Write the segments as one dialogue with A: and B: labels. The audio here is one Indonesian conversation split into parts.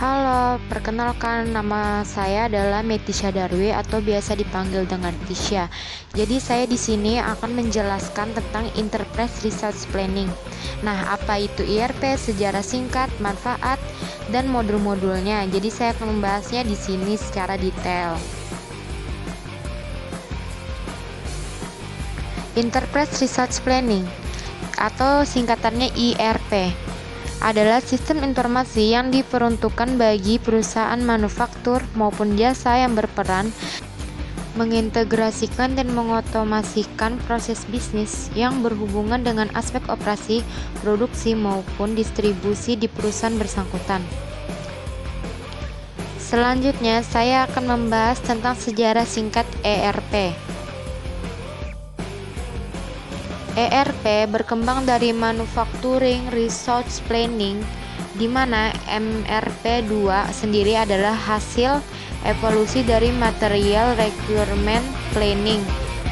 A: Halo, perkenalkan nama saya adalah Metisha Darwi atau biasa dipanggil dengan Tisha. Jadi saya di sini akan menjelaskan tentang Enterprise Resource Planning. Nah, apa itu IRP, sejarah singkat, manfaat, dan modul-modulnya. Jadi saya akan membahasnya di sini secara detail. Enterprise Resource Planning atau singkatannya IRP adalah sistem informasi yang diperuntukkan bagi perusahaan manufaktur maupun jasa yang berperan mengintegrasikan dan mengotomasikan proses bisnis yang berhubungan dengan aspek operasi, produksi maupun distribusi di perusahaan bersangkutan. Selanjutnya, saya akan membahas tentang sejarah singkat ERP. ERP berkembang dari Manufacturing Resource Planning, di mana MRP2 sendiri adalah hasil evolusi dari Material Requirement Planning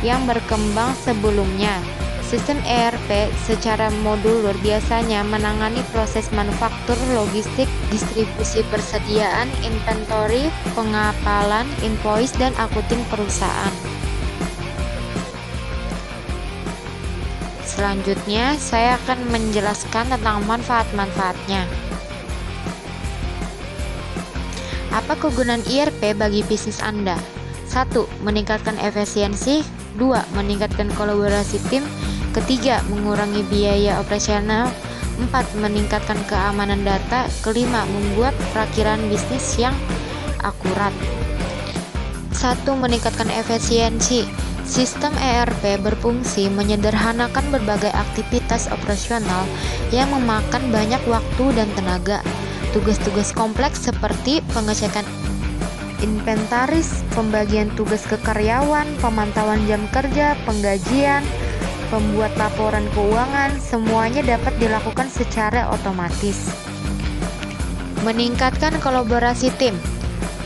A: yang berkembang sebelumnya. Sistem ERP secara modulur biasanya menangani proses manufaktur, logistik, distribusi persediaan, inventory, pengapalan, invoice, dan akunting perusahaan. Selanjutnya, saya akan menjelaskan tentang manfaat-manfaatnya. Apa kegunaan IRP bagi bisnis Anda? 1. Meningkatkan efisiensi. 2. Meningkatkan kolaborasi tim. Ketiga, mengurangi biaya operasional. 4. Meningkatkan keamanan data. Kelima, membuat perakiraan bisnis yang akurat. 1. Meningkatkan efisiensi. Sistem ERP berfungsi menyederhanakan berbagai aktivitas operasional yang memakan banyak waktu dan tenaga. Tugas-tugas kompleks seperti pengecekan inventaris, pembagian tugas ke karyawan, pemantauan jam kerja, penggajian, pembuat laporan keuangan, semuanya dapat dilakukan secara otomatis. Meningkatkan kolaborasi tim.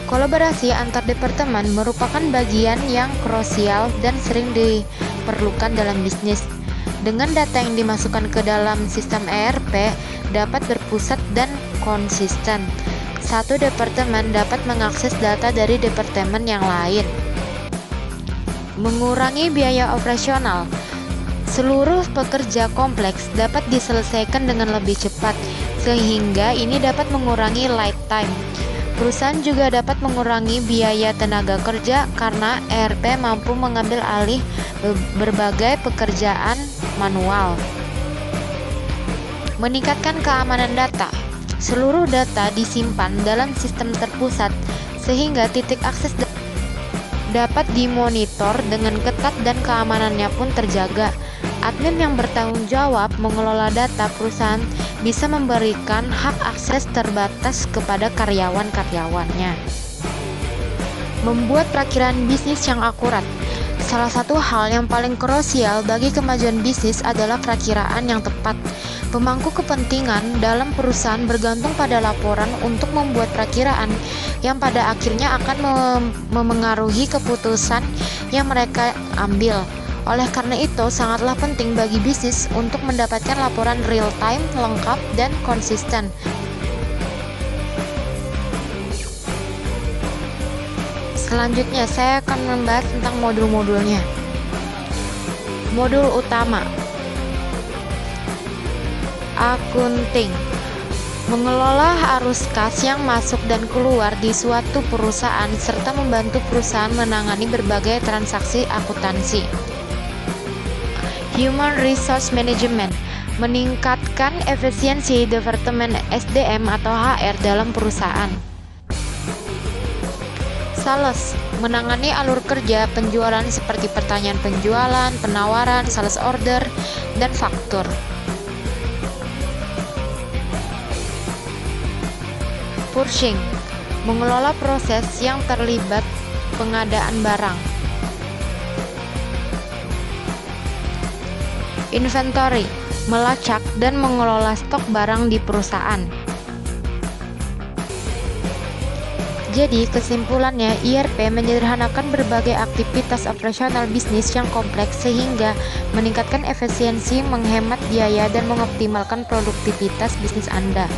A: Kolaborasi antar departemen merupakan bagian yang krusial dan sering diperlukan dalam bisnis. Dengan data yang dimasukkan ke dalam sistem ERP dapat berpusat dan konsisten. Satu departemen dapat mengakses data dari departemen yang lain. Mengurangi biaya operasional. Seluruh pekerja kompleks dapat diselesaikan dengan lebih cepat, sehingga ini dapat mengurangi lead time. Perusahaan juga dapat mengurangi biaya tenaga kerja karena ERP mampu mengambil alih berbagai pekerjaan manual. Meningkatkan keamanan data. Seluruh data disimpan dalam sistem terpusat sehingga titik akses dapat dimonitor dengan ketat dan keamanannya pun terjaga. Admin yang bertanggung jawab mengelola data perusahaan bisa memberikan hak akses terbatas kepada karyawan-karyawannya. Membuat perakiraan bisnis yang akurat. Salah satu hal yang paling krusial bagi kemajuan bisnis adalah perakiraan yang tepat. Pemangku kepentingan dalam perusahaan bergantung pada laporan untuk membuat perakiraan yang pada akhirnya akan memengaruhi keputusan yang mereka ambil. Oleh karena itu, sangatlah penting bagi bisnis untuk mendapatkan laporan real time, lengkap, dan konsisten. Selanjutnya, saya akan membahas tentang modul-modulnya. Modul utama, akunting. Mengelola arus kas yang masuk dan keluar di suatu perusahaan serta membantu perusahaan menangani berbagai transaksi akuntansi. Human Resource Management. Meningkatkan efisiensi Departemen SDM atau HR dalam perusahaan. Sales. Menangani alur kerja penjualan seperti pertanyaan penjualan, penawaran, sales order, dan faktur. Purchasing. Mengelola proses yang terlibat pengadaan barang. Inventory. Melacak dan mengelola stok barang di perusahaan. Jadi, kesimpulannya, IRP menyederhanakan berbagai aktivitas operasional bisnis yang kompleks sehingga meningkatkan efisiensi, menghemat biaya, dan mengoptimalkan produktivitas bisnis Anda.